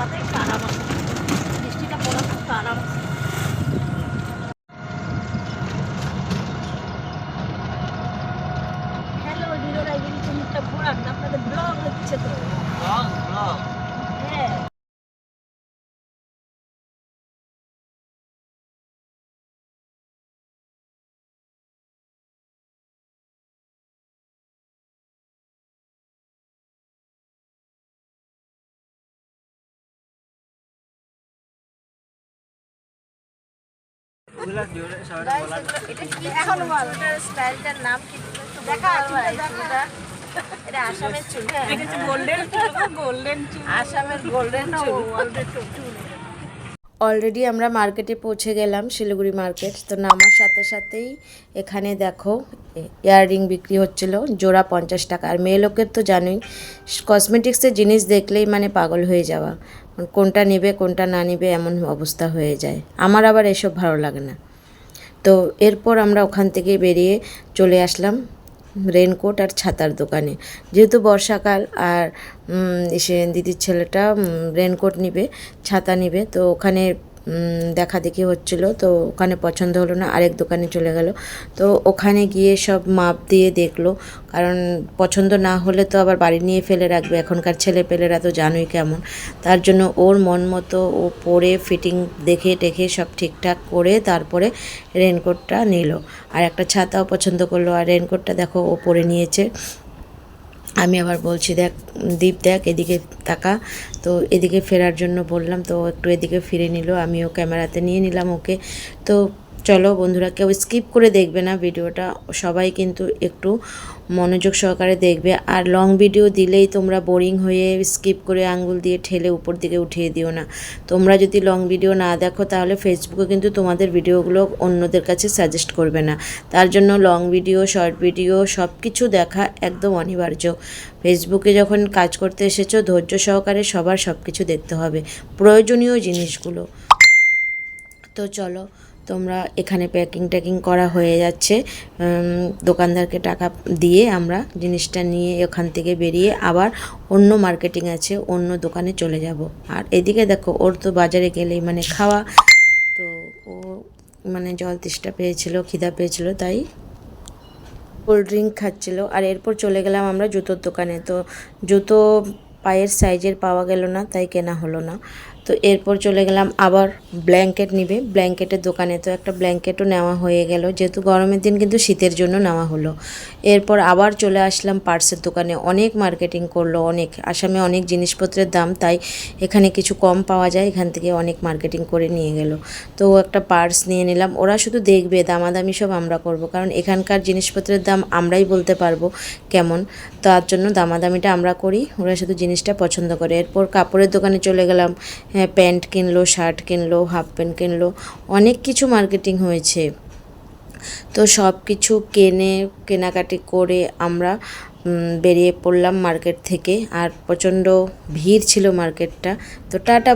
পড়াতে একটু আরাম আছে, বৃষ্টিটা পড়াতে একটু আরাম আছে। হ্যালো হিরো রাইডিং, মুখটা ঘোরান, আপনাদের ব্লগ হচ্ছে তো। হ্যাঁ, এখন বল এটার স্টাইলটার নাম কি? দেখা চুলটা, এটা আসামের চুল। হ্যাঁ, গোল্ডেন চুল, গোল্ডেন চুল, আসামের গোল্ডেন চুল। অলরেডি আমরা মার্কেটে পৌঁছে গেলাম, শিলিগুড়ি মার্কেট। তো নামার সাথে সাথেই এখানে দেখো ইয়াররিং বিক্রি হচ্ছিল, জোড়া 50 টাকা। আর মেয়ে লোকের তো জানোই, কসমেটিক্সের জিনিস দেখলেই মানে পাগল হয়ে যাওয়া, কোনটা নেবে কোনটা না নেবে এমন অবস্থা হয়ে যায়। আমার আবার এসব ভালো লাগে না। তো এরপর আমরা ওখান থেকে বেরিয়ে চলে আসলাম রেনকোট আর ছাতার দোকানে। যেহেতু বর্ষাকাল, আর এসে দিদির ছেলেটা রেনকোট নিবে, ছাতা নিবে, তো ওখানে দেখা দেখি হচ্ছিল। তো ওখানে পছন্দ হলো না, আরেক দোকানে চলে গেল। তো ওখানে গিয়ে সব মাপ দিয়ে দেখলো, কারণ পছন্দ না হলে তো আবার বাড়ি নিয়ে ফেলে রাখবে। এখনকার ছেলেপেলেরা তো জানোই কেমন, তার জন্য ওর মন মতো ও পরে ফিটিং দেখে টেখে সব ঠিকঠাক করে তারপরে রেনকোটটা নিল। আর একটা ছাতাও পছন্দ করলো, আর রেনকোটটা দেখো ও পরে নিয়েছে। আমি আবার বলছি, দেখ দীপ দেখ এদিকে তাকা। তো এদিকে ফেরার জন্য বললাম, তো একটু এদিকে ফিরে নিল, আমিও ক্যামেরাতে নিয়ে নিলাম ওকে। তো চলো বন্ধুরা, কেউ স্কিপ করে দেখবে না ভিডিওটা, সবাই কিন্তু একটু মনোযোগ সহকারে দেখবে। আর লং ভিডিও দিলেই তোমরা বোরিং হয়ে স্কিপ করে আঙ্গুল দিয়ে ঠেলে উপর দিকে উঠিয়ে দিও না। তোমরা যদি লং ভিডিও না দেখো তাহলে ফেসবুকে কিন্তু তোমাদের ভিডিওগুলো অন্যদের কাছে সাজেস্ট করবে না। তার জন্য লং ভিডিও, শর্ট ভিডিও সব কিছু দেখা একদম অনিবার্য। ফেসবুকে যখন কাজ করতে এসেছো, ধৈর্য সহকারে সবার সব কিছু দেখতে হবে, প্রয়োজনীয় জিনিসগুলো। তো চলো, তোমরা এখানে প্যাকিং করা হয়ে যাচ্ছে, দোকানদারকে টাকা দিয়ে আমরা জিনিসটা নিয়ে ওখান থেকে বেরিয়ে আবার অন্য মার্কেটিং আছে, অন্য দোকানে চলে যাব। আর এদিকে দেখো, ওর তো বাজারে গেলেই মানে খাওয়া, তো ও মানে জল তেষ্টা পেয়েছিল, খিদা পেয়েছিল, তাই কোল্ড ড্রিঙ্ক খাচ্ছিল। আর এরপর চলে গেলাম আমরা জুতোর দোকানে। তো জুতো পায়ের সাইজের পাওয়া গেল না, তাই কেনা হলো না। তো এরপর চলে গেলাম আবার ব্ল্যাঙ্কেট নিবে, ব্ল্যাঙ্কেটের দোকানে। তো একটা ব্ল্যাঙ্কেটও নেওয়া হয়ে গেল, যেহেতু গরমের দিন কিন্তু শীতের জন্য নেওয়া হলো। এরপর আবার চলে আসলাম পার্সের দোকানে। অনেক মার্কেটিং করলো, অনেক, আসামে অনেক জিনিসপত্রের দাম, তাই এখানে কিছু কম পাওয়া যায়, এখান থেকে অনেক মার্কেটিং করে নিয়ে গেল। তো একটা পার্স নিয়ে নিলাম। ওরা শুধু দেখবে, দামাদামি সব আমরা করব, কারণ এখানকার জিনিসপত্রের দাম আমরাই বলতে পারবো কেমন, তার জন্য দামাদামিটা আমরা করি, ওরা শুধু জিনিসটা পছন্দ করে। এরপর কাপড়ের দোকানে চলে গেলাম, হ্যাঁ প্যান্ট কিনলো, শার্ট কিনলো, হাফ প্যান্ট কিনলো, অনেক কিছু মার্কেটিং হয়েছে। তো সব কিছু কেনাকাটি করে আমরা বেরিয়ে পড়লাম মার্কেট থেকে। আর প্রচণ্ড ভিড় ছিল মার্কেটটা। তো টাটা।